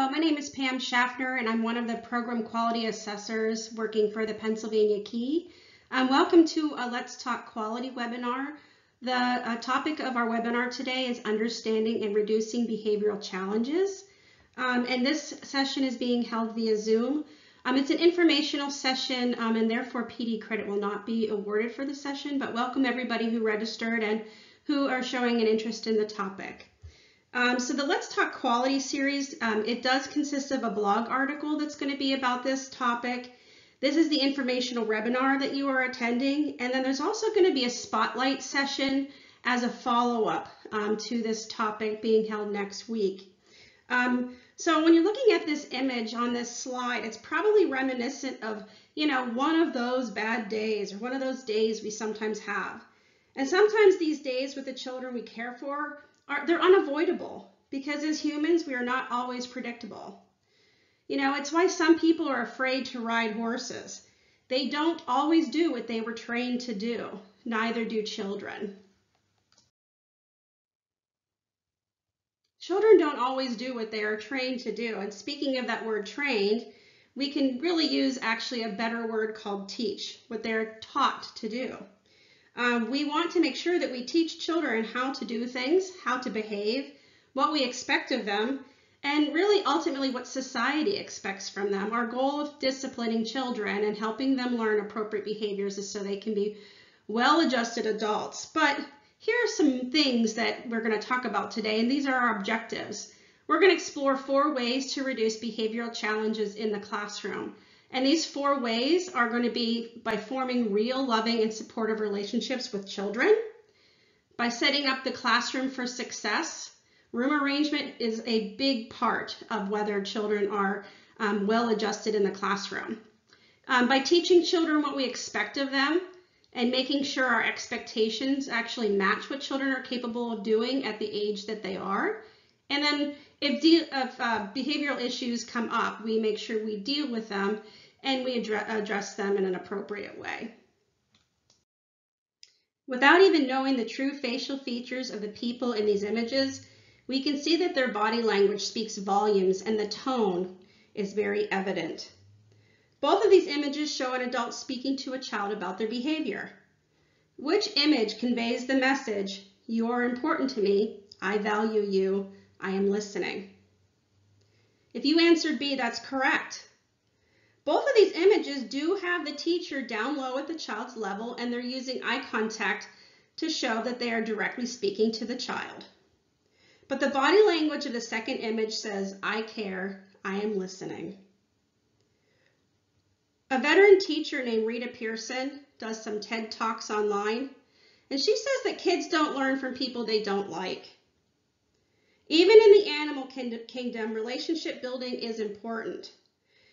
Hello, my name is Pam Schaffner, and I'm one of the Program Quality Assessors working for the Pennsylvania Key. Welcome to a Let's Talk Quality webinar. The topic of our webinar today is Understanding and Reducing Behavioral Challenges. And this session is being held via Zoom. It's an informational session, and therefore PD credit will not be awarded for the session, but welcome everybody who registered and who are showing an interest in the topic. So the Let's Talk Quality series, it does consist of a blog article that's going to be about this topic. This is the informational webinar that you are attending, and then there's also going to be a spotlight session as a follow-up to this topic being held next week. So when you're looking at this image on this slide, it's probably reminiscent of, one of those bad days or one of those days we sometimes have. And sometimes these days with the children we care for, they're unavoidable because as humans, we are not always predictable. It's why some people are afraid to ride horses. They don't always do what they were trained to do. Neither do children. Children don't always do what they are trained to do. And speaking of that word trained, we can really use actually a better word called teach, what they're taught to do. We want to make sure that we teach children how to do things, how to behave, what we expect of them, and really ultimately what society expects from them. Our goal of disciplining children and helping them learn appropriate behaviors is so they can be well-adjusted adults. But here are some things that we're going to talk about today, and these are our objectives. We're going to explore 4 ways to reduce behavioral challenges in the classroom. And these 4 ways are going to be by forming real, loving, and supportive relationships with children, by setting up the classroom for success. Room arrangement is a big part of whether children are well adjusted in the classroom. By teaching children what we expect of them and making sure our expectations actually match what children are capable of doing at the age that they are. And then if behavioral issues come up, we make sure we deal with them and we address them in an appropriate way. Without even knowing the true facial features of the people in these images, we can see that their body language speaks volumes and the tone is very evident. Both of these images show an adult speaking to a child about their behavior. Which image conveys the message, "You are important to me, I value you, I am listening"? If you answered B, that's correct. Both of these images do have the teacher down low at the child's level, and they're using eye contact to show that they are directly speaking to the child. But the body language of the second image says, "I care, I am listening." A veteran teacher named Rita Pierson does some TED Talks online, and she says that kids don't learn from people they don't like. Even in the animal kingdom, relationship building is important.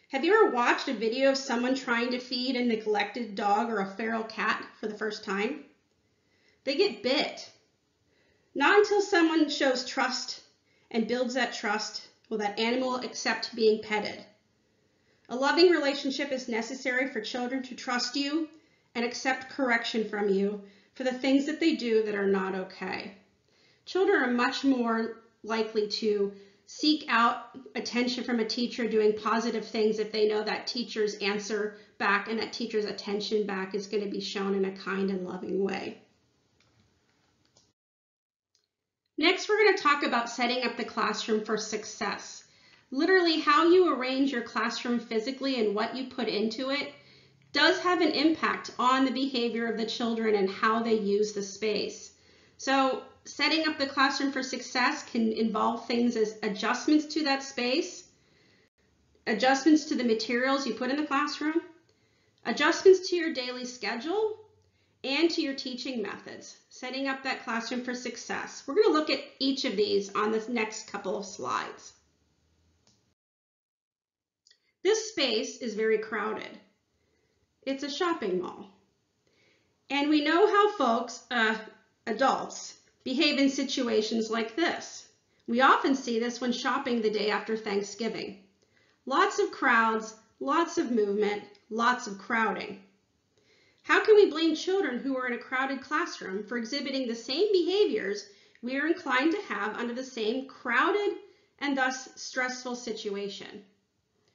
Have you ever watched a video of someone trying to feed a neglected dog or a feral cat for the first time? They get bit. Not until someone shows trust and builds that trust will that animal accept being petted. A loving relationship is necessary for children to trust you and accept correction from you for the things that they do that are not okay. Children are much more likely to seek out attention from a teacher doing positive things if they know that teacher's answer back and that teacher's attention back is going to be shown in a kind and loving way. Next, we're going to talk about setting up the classroom for success. Literally, how you arrange your classroom physically and what you put into it does have an impact on the behavior of the children and how they use the space. So setting up the classroom for success can involve things as adjustments to that space, adjustments to the materials you put in the classroom, adjustments to your daily schedule, and to your teaching methods, setting up that classroom for success. We're going to look at each of these on this next couple of slides. This space is very crowded. It's a shopping mall. And we know how folks, adults, behave in situations like this. We often see this when shopping the day after Thanksgiving. Lots of crowds, lots of movement, lots of crowding. How can we blame children who are in a crowded classroom for exhibiting the same behaviors we are inclined to have under the same crowded and thus stressful situation.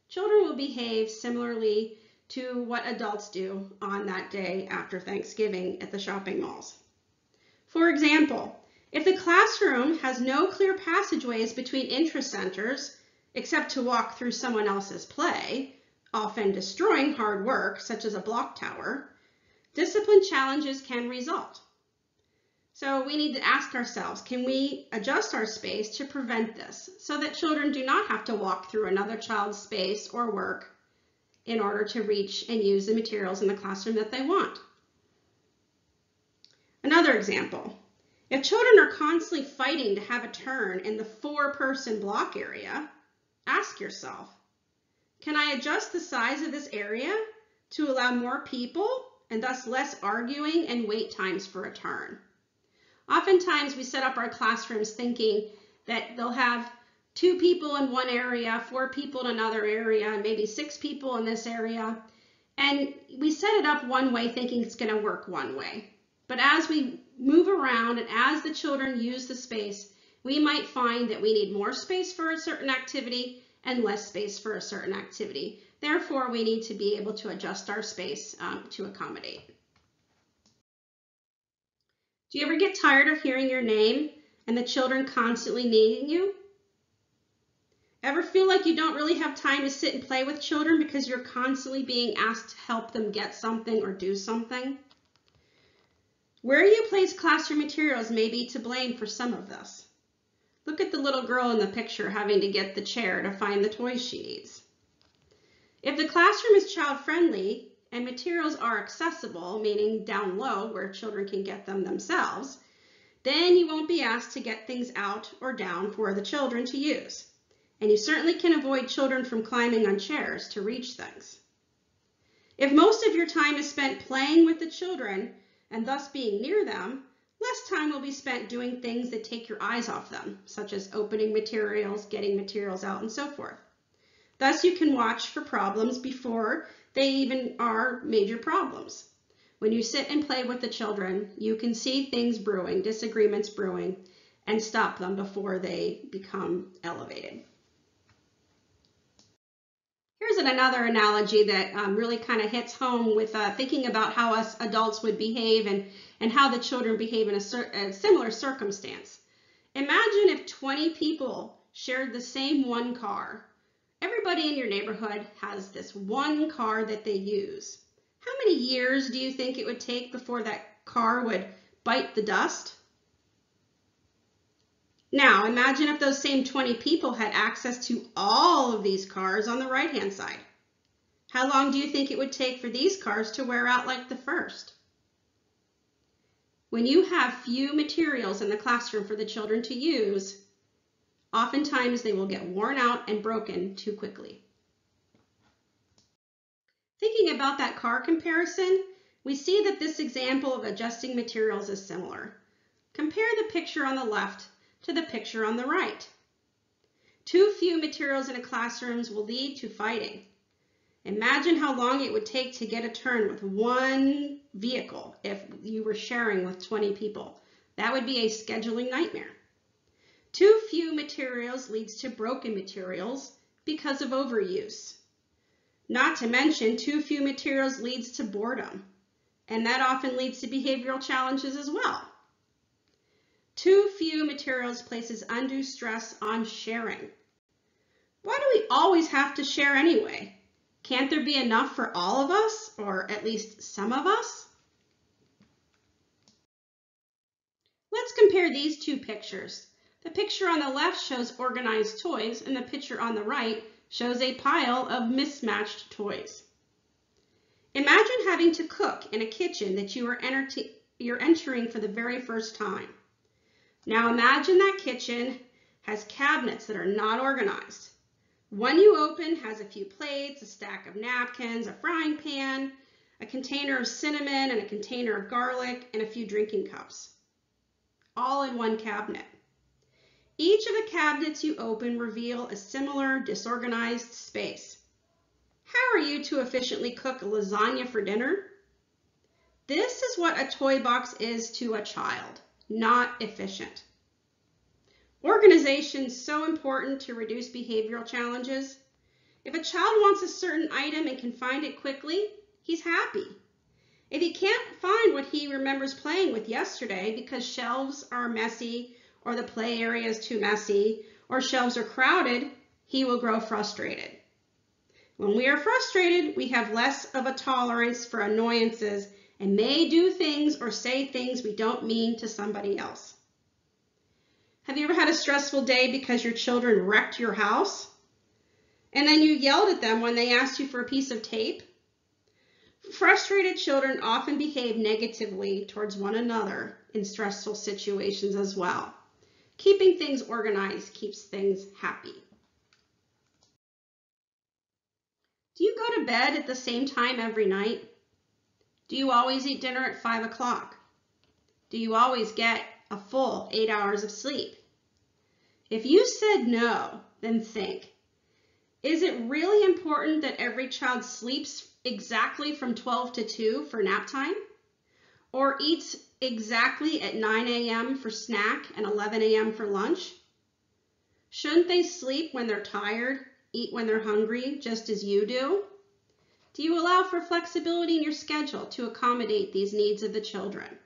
Children will behave similarly to what adults do on that day after Thanksgiving at the shopping malls. For example, if the classroom has no clear passageways between interest centers, except to walk through someone else's play, often destroying hard work, such as a block tower, discipline challenges can result. So we need to ask ourselves, can we adjust our space to prevent this so that children do not have to walk through another child's space or work in order to reach and use the materials in the classroom that they want? Another example, if children are constantly fighting to have a turn in the 4-person block area, ask yourself, can I adjust the size of this area to allow more people and thus less arguing and wait times for a turn? Oftentimes we set up our classrooms thinking that they'll have 2 people in one area, 4 people in another area, maybe 6 people in this area. And we set it up one way thinking it's going to work one way. But as we move around and as the children use the space, we might find that we need more space for a certain activity and less space for a certain activity. Therefore, we need to be able to adjust our space to accommodate. Do you ever get tired of hearing your name and the children constantly needing you? Ever feel like you don't really have time to sit and play with children because you're constantly being asked to help them get something or do something? Where you place classroom materials may be to blame for some of this. Look at the little girl in the picture having to get the chair to find the toys she needs. If the classroom is child-friendly and materials are accessible, meaning down low where children can get them themselves, then you won't be asked to get things out or down for the children to use. And you certainly can avoid children from climbing on chairs to reach things. If most of your time is spent playing with the children and thus being near them, less time will be spent doing things that take your eyes off them, such as opening materials, getting materials out, and so forth. Thus, you can watch for problems before they even are major problems. When you sit and play with the children, you can see things brewing, disagreements brewing, and stop them before they become elevated. Here's another analogy that really kind of hits home with thinking about how us adults would behave and how the children behave in a similar circumstance. Imagine if 20 people shared the same one car. Everybody in your neighborhood has this one car that they use. How many years do you think it would take before that car would bite the dust? Now, imagine if those same 20 people had access to all of these cars on the right-hand side. How long do you think it would take for these cars to wear out like the first? When you have few materials in the classroom for the children to use, oftentimes they will get worn out and broken too quickly. Thinking about that car comparison, we see that this example of adjusting materials is similar. Compare the picture on the left to the picture on the right. Too few materials in a classroom will lead to fighting. Imagine how long it would take to get a turn with one vehicle if you were sharing with 20 people. That would be a scheduling nightmare. Too few materials leads to broken materials because of overuse. Not to mention, too few materials leads to boredom, and that often leads to behavioral challenges as well. Too few materials places undue stress on sharing. Why do we always have to share anyway? Can't there be enough for all of us, or at least some of us? Let's compare these two pictures. The picture on the left shows organized toys, and the picture on the right shows a pile of mismatched toys. Imagine having to cook in a kitchen that you're entering for the very first time. Now imagine that kitchen has cabinets that are not organized. One you open has a few plates, a stack of napkins, a frying pan, a container of cinnamon, and a container of garlic, and a few drinking cups, all in one cabinet. Each of the cabinets you open reveal a similar disorganized space. How are you to efficiently cook a lasagna for dinner? This is what a toy box is to a child, not efficient. Organization is so important to reduce behavioral challenges. If a child wants a certain item and can find it quickly, he's happy. If he can't find what he remembers playing with yesterday because shelves are messy or the play area is too messy or shelves are crowded, he will grow frustrated. When we are frustrated, we have less of a tolerance for annoyances and may do things or say things we don't mean to somebody else. Have you ever had a stressful day because your children wrecked your house? And then you yelled at them when they asked you for a piece of tape? Frustrated children often behave negatively towards one another in stressful situations as well. Keeping things organized keeps things happy. Do you go to bed at the same time every night? Do you always eat dinner at 5 o'clock? Do you always get a full 8 hours of sleep? If you said no, then think. Is it really important that every child sleeps exactly from 12 to 2 for nap time? Or eats exactly at 9 a.m. for snack and 11 a.m. for lunch? Shouldn't they sleep when they're tired, eat when they're hungry, just as you do? Do you allow for flexibility in your schedule to accommodate these needs of the children?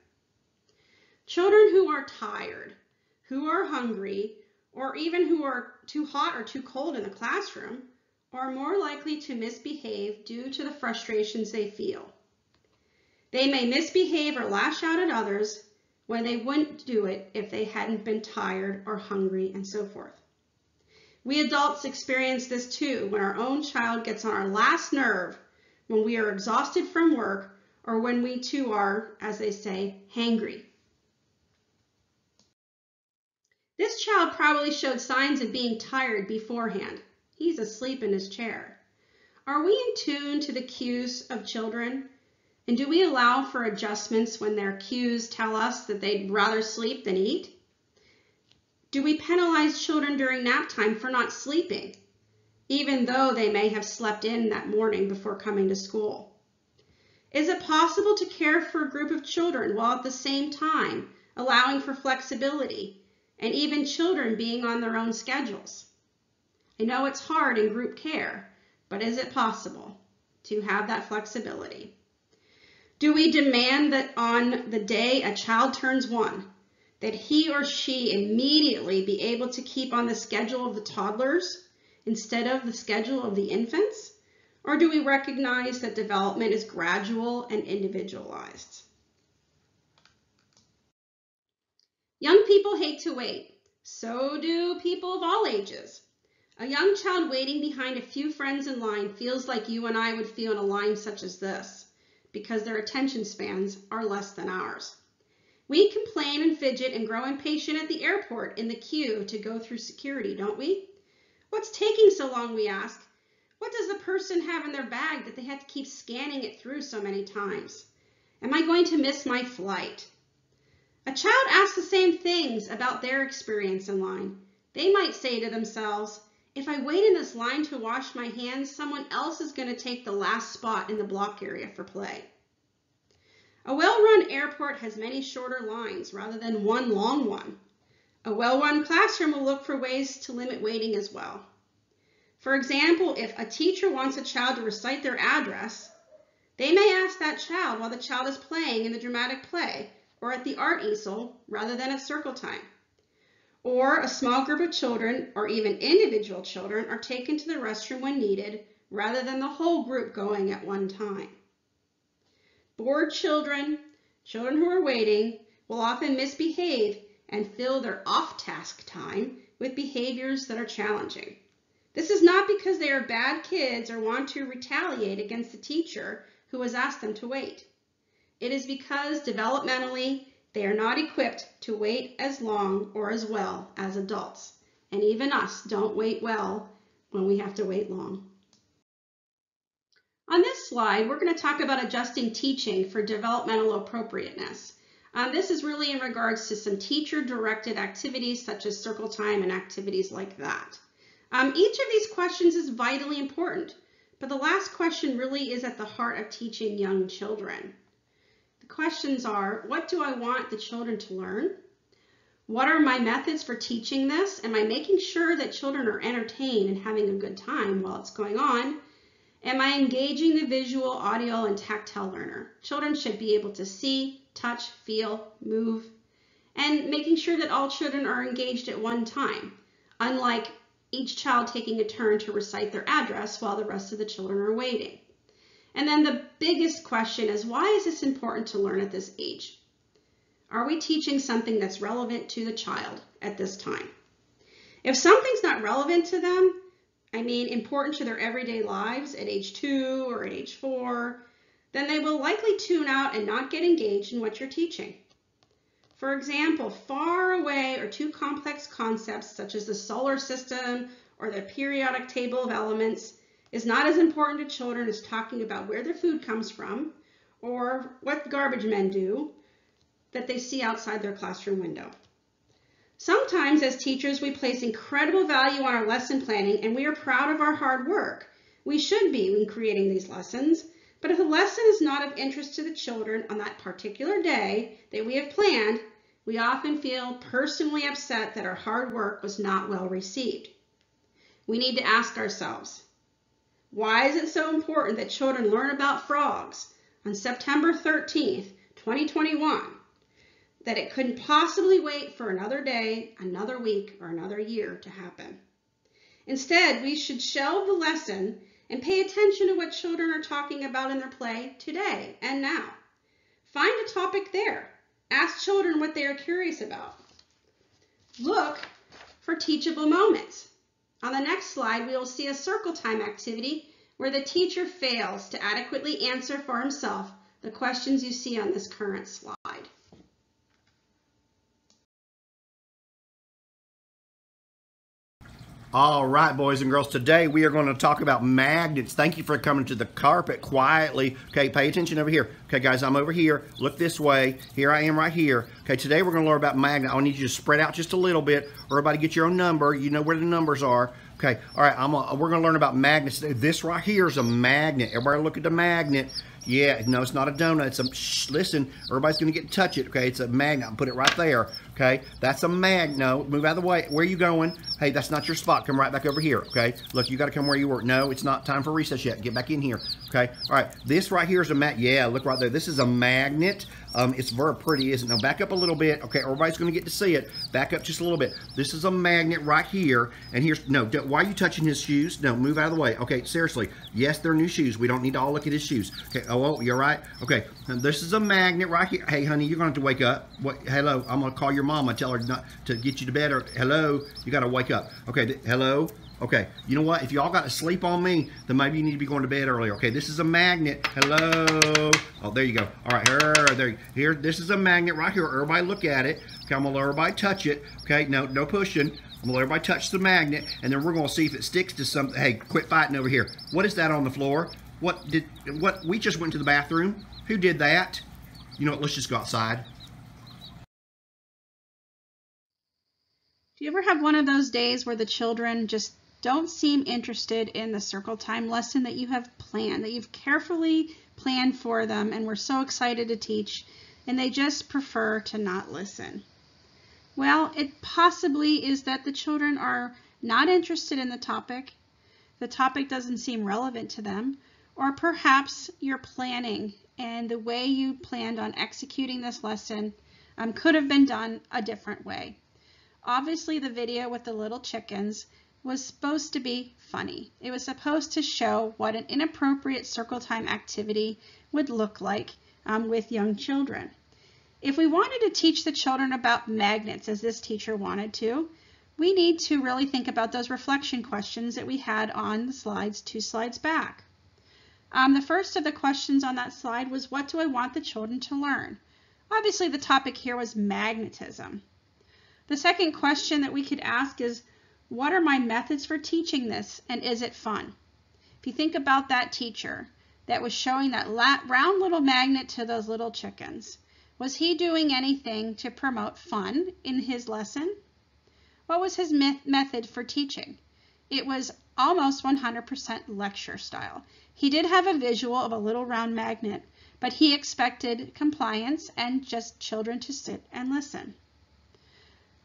Children who are tired, who are hungry, or even who are too hot or too cold in the classroom are more likely to misbehave due to the frustrations they feel. They may misbehave or lash out at others when they wouldn't do it if they hadn't been tired or hungry and so forth. We adults experience this too when our own child gets on our last nerve, when we are exhausted from work, or when we too are, as they say, hangry. This child probably showed signs of being tired beforehand. He's asleep in his chair. Are we in tune to the cues of children? And do we allow for adjustments when their cues tell us that they'd rather sleep than eat? Do we penalize children during nap time for not sleeping, even though they may have slept in that morning before coming to school? Is it possible to care for a group of children while at the same time allowing for flexibility and even children being on their own schedules? I know it's hard in group care, but is it possible to have that flexibility? Do we demand that on the day a child turns 1, that he or she immediately be able to keep on the schedule of the toddlers instead of the schedule of the infants? Or do we recognize that development is gradual and individualized? Young people hate to wait. So do people of all ages. A young child waiting behind a few friends in line feels like you and I would feel in a line such as this, because their attention spans are less than ours. We complain and fidget and grow impatient at the airport in the queue to go through security, don't we? What's taking so long, we ask? What does the person have in their bag that they have to keep scanning it through so many times? Am I going to miss my flight? A child asks the same things about their experience in line. They might say to themselves, if I wait in this line to wash my hands, someone else is going to take the last spot in the block area for play. A well-run airport has many shorter lines rather than one long one. A well-run classroom will look for ways to limit waiting as well. For example, if a teacher wants a child to recite their address, they may ask that child while the child is playing in the dramatic play or at the art easel rather than at circle time. Or a small group of children or even individual children are taken to the restroom when needed rather than the whole group going at one time. Bored children, children who are waiting, will often misbehave and fill their off-task time with behaviors that are challenging. This is not because they are bad kids or want to retaliate against the teacher who has asked them to wait. It is because developmentally they are not equipped to wait as long or as well as adults. And even us don't wait well when we have to wait long. On this slide, we're going to talk about adjusting teaching for developmental appropriateness. This is really in regards to some teacher-directed activities such as circle time and activities like that. Each of these questions is vitally important, but the last question really is at the heart of teaching young children. The questions are, what do I want the children to learn? What are my methods for teaching this? Am I making sure that children are entertained and having a good time while it's going on? Am I engaging the visual, audio, and tactile learner? Children should be able to see, touch, feel, move, and making sure that all children are engaged at one time, unlike each child taking a turn to recite their address while the rest of the children are waiting. And then the biggest question is, why is this important to learn at this age? Are we teaching something that's relevant to the child at this time? If something's not relevant to them, important to their everyday lives at age 2 or at age 4, then they will likely tune out and not get engaged in what you're teaching. For example, far away or too complex concepts such as the solar system or the periodic table of elements is not as important to children as talking about where their food comes from or what garbage men do that they see outside their classroom window. Sometimes as teachers, we place incredible value on our lesson planning and we are proud of our hard work. We should be in creating these lessons, but if the lesson is not of interest to the children on that particular day that we have planned, we often feel personally upset that our hard work was not well received. We need to ask ourselves, why is it so important that children learn about frogs on September 13th, 2021? That it couldn't possibly wait for another day, another week, or another year to happen. Instead, we should shelve the lesson and pay attention to what children are talking about in their play today and now. Find a topic there. Ask children what they are curious about. Look for teachable moments. On the next slide, we will see a circle time activity where the teacher fails to adequately answer for himself the questions you see on this current slide. All right, boys and girls, today we are going to talk about magnets. Thank you for coming to the carpet quietly. Okay, pay attention over here. Okay, guys, I'm over here. Look this way. Here I am right here. Okay, today we're going to learn about magnets. I need you to spread out just a little bit. Everybody get your own number. You know where the numbers are. Okay, all right, we're going to learn about magnets. This right here is a magnet. Everybody look at the magnet. Yeah, no, it's not a donut. It's a, listen, everybody's going to get to touch it, okay? It's a magnet. I'll put it right there, okay? That's a magnet. No, move out of the way. Where are you going? Hey, that's not your spot. Come right back over here, okay? Look, you got to come where you were. No, it's not time for recess yet. Get back in here, okay? All right, this right here is a magnet. Yeah, look right there. This is a magnet. It's very pretty, isn't it? Now, back up a little bit. Okay, everybody's going to get to see it. Back up just a little bit. This is a magnet right here, and here's, no, why are you touching his shoes? No, move out of the way. Okay, seriously. Yes, they're new shoes. We don't need to all look at his shoes. Okay, oh, you're right. Okay, and this is a magnet right here. Hey, honey, you're going to have to wake up. What? Hello, I'm going to call your mama, tell her not to get you to bed, or hello, you got to wake up. Okay, hello. Okay, you know what? If y'all got to sleep on me, then maybe you need to be going to bed earlier. Okay, this is a magnet. Hello. Oh, there you go. All right, here. This is a magnet right here. Everybody look at it. Okay, I'm going to let everybody touch it. Okay, no pushing. I'm going to let everybody touch the magnet, and then we're going to see if it sticks to something. Hey, quit fighting over here. What is that on the floor? What, we just went to the bathroom. Who did that? You know what, let's just go outside. Do you ever have one of those days where the children just don't seem interested in the circle time lesson that you have planned, that you've carefully planned for them and we're so excited to teach, and they just prefer to not listen? Well, it possibly is that the children are not interested in the topic doesn't seem relevant to them, or perhaps your planning and the way you planned on executing this lesson could have been done a different way. Obviously, the video with the little chickens was supposed to be funny. It was supposed to show what an inappropriate circle time activity would look like with young children. If we wanted to teach the children about magnets, as this teacher wanted to, we need to really think about those reflection questions that we had on the slides 2 slides back. The first of the questions on that slide was, what do I want the children to learn? Obviously, the topic here was magnetism. The second question that we could ask is, what are my methods for teaching this, and is it fun? If you think about that teacher that was showing that round little magnet to those little chickens, was he doing anything to promote fun in his lesson? What was his method for teaching? It was almost 100% lecture style. He did have a visual of a little round magnet, but he expected compliance and just children to sit and listen.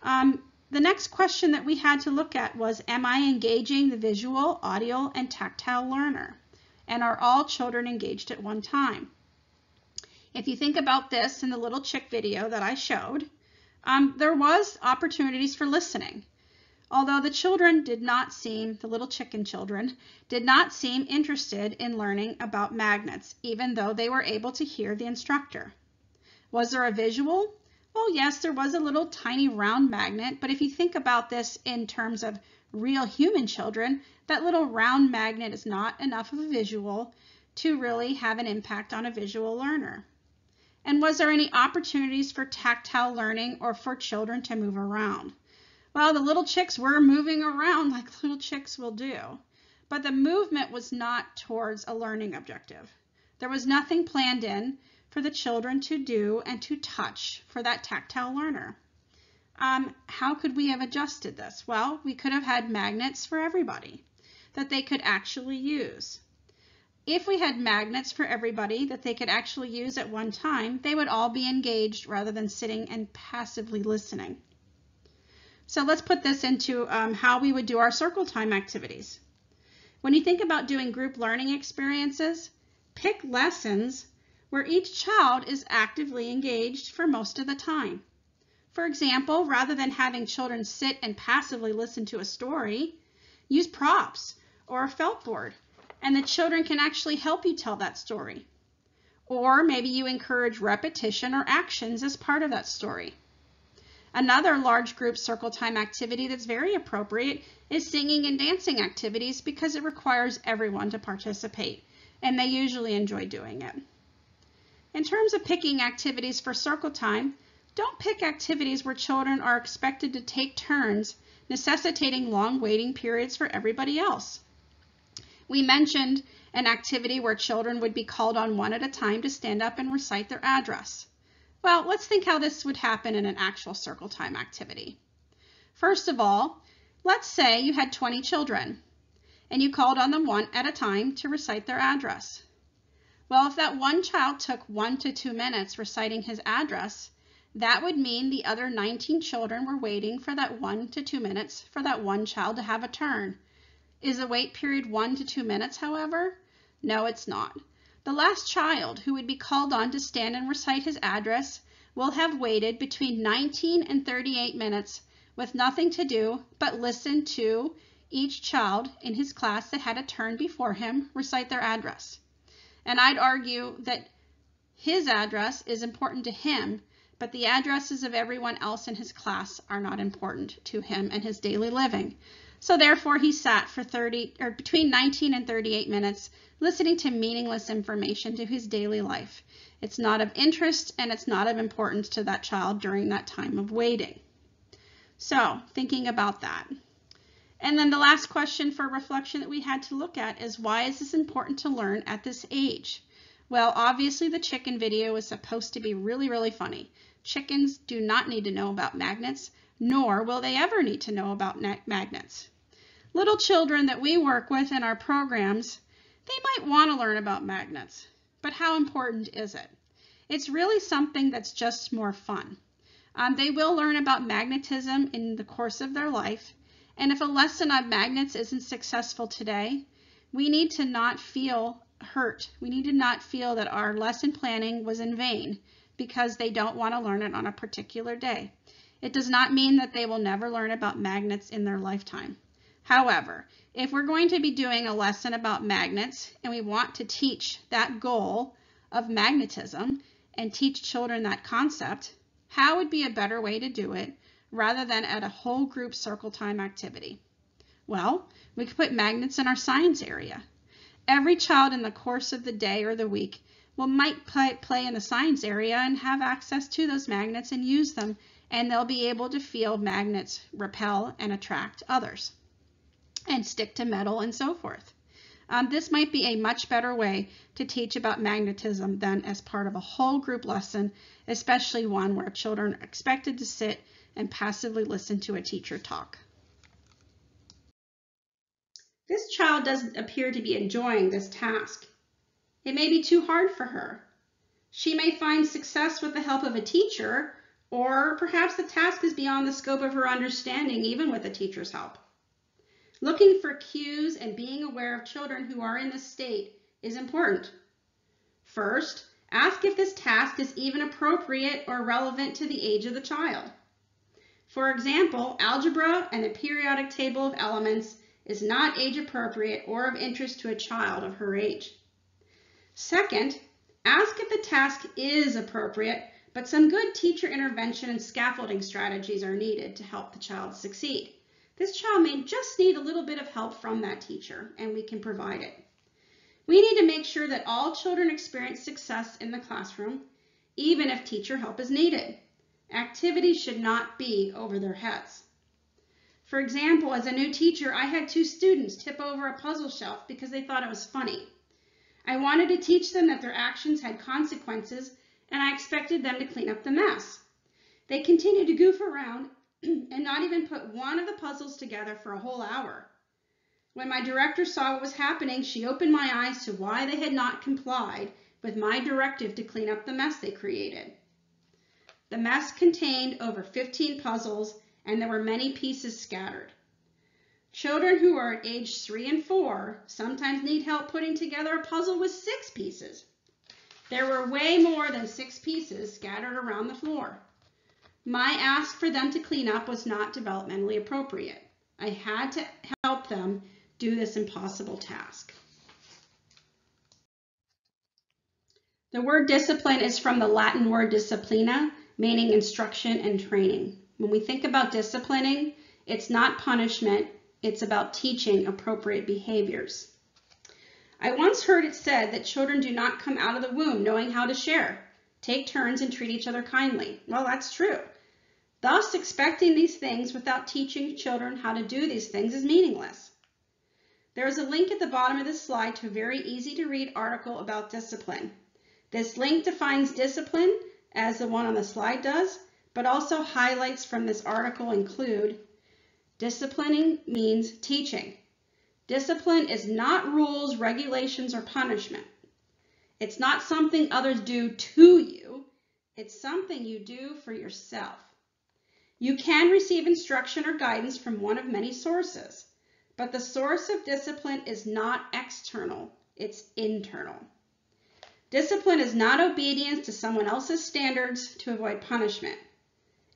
The next question that we had to look at was, am I engaging the visual, audio, and tactile learner? And are all children engaged at one time? If you think about this in the little chick video that I showed, there was opportunities for listening. Although the little chicken children did not seem interested in learning about magnets, even though they were able to hear the instructor. Was there a visual? Well, yes, there was a little tiny round magnet, but if you think about this in terms of real human children, that little round magnet is not enough of a visual to really have an impact on a visual learner. And was there any opportunities for tactile learning or for children to move around? Well, the little chicks were moving around like little chicks will do, but the movement was not towards a learning objective. There was nothing planned in for the children to do and to touch for that tactile learner. How could we have adjusted this? Well, we could have had magnets for everybody that they could actually use. If we had magnets for everybody that they could actually use at one time, they would all be engaged rather than sitting and passively listening. So let's put this into how we would do our circle time activities. When you think about doing group learning experiences, pick lessons where each child is actively engaged for most of the time. For example, rather than having children sit and passively listen to a story, use props or a felt board, and the children can actually help you tell that story. Or maybe you encourage repetition or actions as part of that story. Another large group circle time activity that's very appropriate is singing and dancing activities because it requires everyone to participate, and they usually enjoy doing it. In terms of picking activities for circle time, don't pick activities where children are expected to take turns, necessitating long waiting periods for everybody else. We mentioned an activity where children would be called on one at a time to stand up and recite their address. Well, let's think how this would happen in an actual circle time activity. First of all, let's say you had 20 children and you called on them one at a time to recite their address. Well, if that one child took 1 to 2 minutes reciting his address, that would mean the other 19 children were waiting for that 1 to 2 minutes for that one child to have a turn. Is the wait period 1 to 2 minutes, however? No, it's not. The last child who would be called on to stand and recite his address will have waited between 19 and 38 minutes with nothing to do but listen to each child in his class that had a turn before him recite their address. And I'd argue that his address is important to him, but the addresses of everyone else in his class are not important to him and his daily living. So therefore he sat for between 19 and 38 minutes listening to meaningless information to his daily life. It's not of interest and it's not of importance to that child during that time of waiting. So thinking about that. And then the last question for reflection that we had to look at is, why is this important to learn at this age? Well, obviously the chicken video is supposed to be really, really funny. Chickens do not need to know about magnets, nor will they ever need to know about magnets. Little children that we work with in our programs, they might want to learn about magnets, but how important is it? It's really something that's just more fun. They will learn about magnetism in the course of their life, and if a lesson on magnets isn't successful today, we need to not feel hurt. We need to not feel that our lesson planning was in vain because they don't want to learn it on a particular day. It does not mean that they will never learn about magnets in their lifetime. However, if we're going to be doing a lesson about magnets and we want to teach that goal of magnetism and teach children that concept, how would be a better way to do it rather than at a whole group circle time activity? Well, we could put magnets in our science area. Every child in the course of the day or the week might play in the science area and have access to those magnets and use them, and they'll be able to feel magnets repel and attract others and stick to metal and so forth. This might be a much better way to teach about magnetism than as part of a whole group lesson, especially one where children are expected to sit and passively listen to a teacher talk. This child doesn't appear to be enjoying this task. It may be too hard for her. She may find success with the help of a teacher, Or perhaps the task is beyond the scope of her understanding, even with the teacher's help. Looking for cues and being aware of children who are in this state is important. First, ask if this task is even appropriate or relevant to the age of the child. For example, algebra and the periodic table of elements is not age appropriate or of interest to a child of her age. Second, ask if the task is appropriate, but some good teacher intervention and scaffolding strategies are needed to help the child succeed. This child may just need a little bit of help from that teacher, and we can provide it. We need to make sure that all children experience success in the classroom, even if teacher help is needed. Activities should not be over their heads. For example, as a new teacher, I had 2 students tip over a puzzle shelf because they thought it was funny. I wanted to teach them that their actions had consequences, and I expected them to clean up the mess. They continued to goof around and not even put one of the puzzles together for a whole hour. When my director saw what was happening, she opened my eyes to why they had not complied with my directive to clean up the mess they created. The mess contained over 15 puzzles, and there were many pieces scattered. Children who are at age 3 and 4 sometimes need help putting together a puzzle with 6 pieces. There were way more than 6 pieces scattered around the floor. My ask for them to clean up was not developmentally appropriate. I had to help them do this impossible task. The word discipline is from the Latin word disciplina, meaning instruction and training. When we think about disciplining, it's not punishment, it's about teaching appropriate behaviors. I once heard it said that children do not come out of the womb knowing how to share, take turns, and treat each other kindly. Well, that's true. Thus, expecting these things without teaching children how to do these things is meaningless. There is a link at the bottom of this slide to a very easy to read article about discipline. This link defines discipline as the one on the slide does, but also highlights from this article include: disciplining means teaching. Discipline is not rules, regulations, or punishment. It's not something others do to you. It's something you do for yourself. You can receive instruction or guidance from one of many sources, but the source of discipline is not external, it's internal. Discipline is not obedience to someone else's standards to avoid punishment.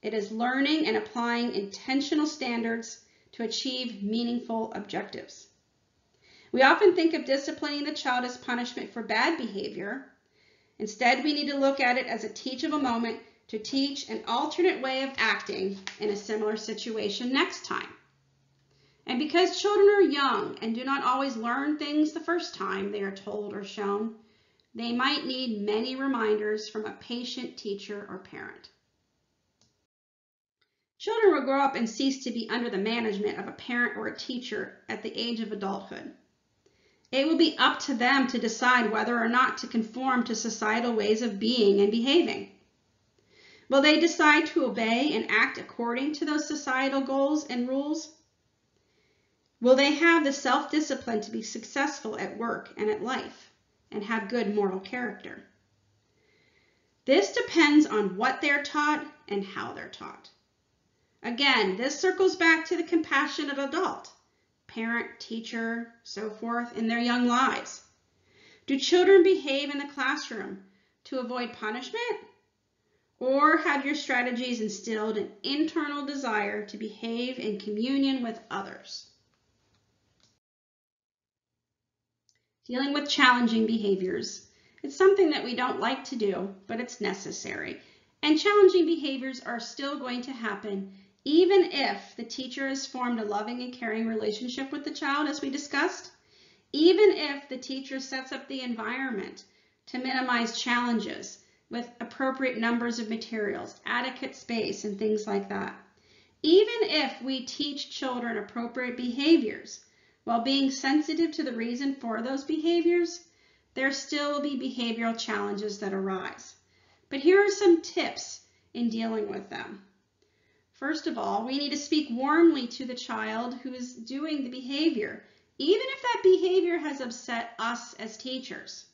It is learning and applying intentional standards to achieve meaningful objectives. We often think of disciplining the child as punishment for bad behavior. Instead, we need to look at it as a teachable moment to teach an alternate way of acting in a similar situation next time. And because children are young and do not always learn things the first time they are told or shown, they might need many reminders from a patient teacher or parent. Children will grow up and cease to be under the management of a parent or a teacher at the age of adulthood. It will be up to them to decide whether or not to conform to societal ways of being and behaving. Will they decide to obey and act according to those societal goals and rules? Will they have the self-discipline to be successful at work and at life and have good moral character? This depends on what they're taught and how they're taught. Again, this circles back to the compassionate adult, parent, teacher, so forth, in their young lives. Do children behave in the classroom to avoid punishment? Or have your strategies instilled an internal desire to behave in communion with others? Dealing with challenging behaviors. It's something that we don't like to do, but it's necessary. And challenging behaviors are still going to happen even if the teacher has formed a loving and caring relationship with the child, as we discussed. Even if the teacher sets up the environment to minimize challenges with appropriate numbers of materials, adequate space, and things like that. Even if we teach children appropriate behaviors while being sensitive to the reason for those behaviors, there still will be behavioral challenges that arise. But here are some tips in dealing with them. First of all, we need to speak warmly to the child who is doing the behavior, even if that behavior has upset us as teachers.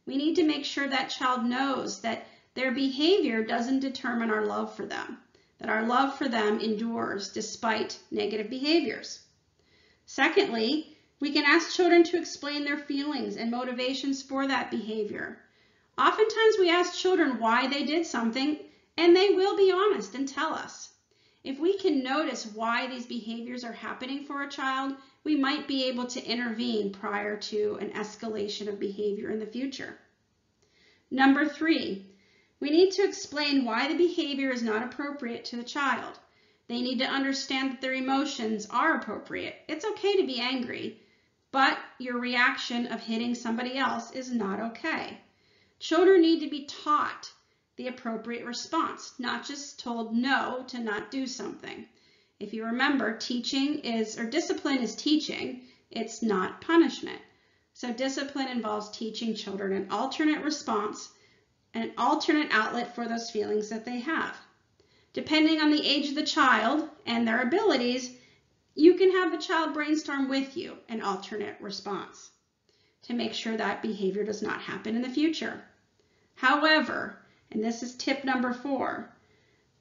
We need to make sure that child knows that their behavior doesn't determine our love for them, that our love for them endures despite negative behaviors. Secondly, we can ask children to explain their feelings and motivations for that behavior. Oftentimes we ask children why they did something, and they will be honest and tell us. If we can notice why these behaviors are happening for a child, we might be able to intervene prior to an escalation of behavior in the future. Number 3, we need to explain why the behavior is not appropriate to the child. They need to understand that their emotions are appropriate. It's okay to be angry, but your reaction of hitting somebody else is not okay. Children need to be taught the appropriate response, not just told no to not do something. If you remember, discipline is teaching, it's not punishment. So discipline involves teaching children an alternate response, an alternate outlet for those feelings that they have. Depending on the age of the child and their abilities, you can have the child brainstorm with you an alternate response to make sure that behavior does not happen in the future. However, and this is tip number 4,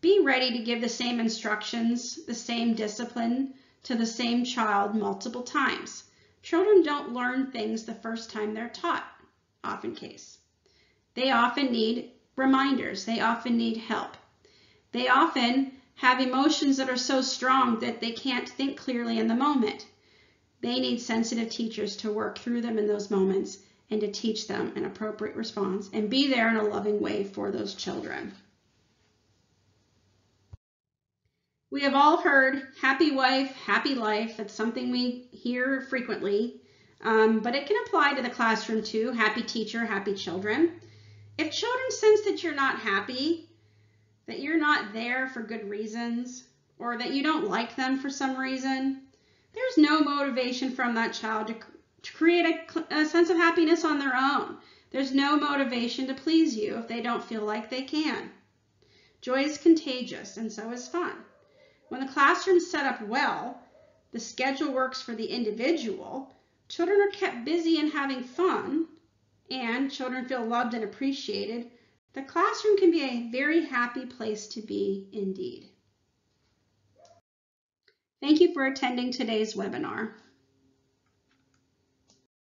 be ready to give the same instructions, the same discipline to the same child multiple times. Children don't learn things the first time they're taught, often case. They often need reminders. They often need help. They often have emotions that are so strong that they can't think clearly in the moment. They need sensitive teachers to work through them in those moments and to teach them an appropriate response and be there in a loving way for those children. We have all heard happy wife, happy life. That's something we hear frequently, but it can apply to the classroom too. Happy teacher, happy children. If children sense that you're not happy, that you're not there for good reasons, or that you don't like them for some reason, there's no motivation from that child to create a sense of happiness on their own. There's no motivation to please you if they don't feel like they can. Joy is contagious, and so is fun. When the classroom's set up well, the schedule works for the individual, children are kept busy and having fun, and children feel loved and appreciated, the classroom can be a very happy place to be indeed. Thank you for attending today's webinar.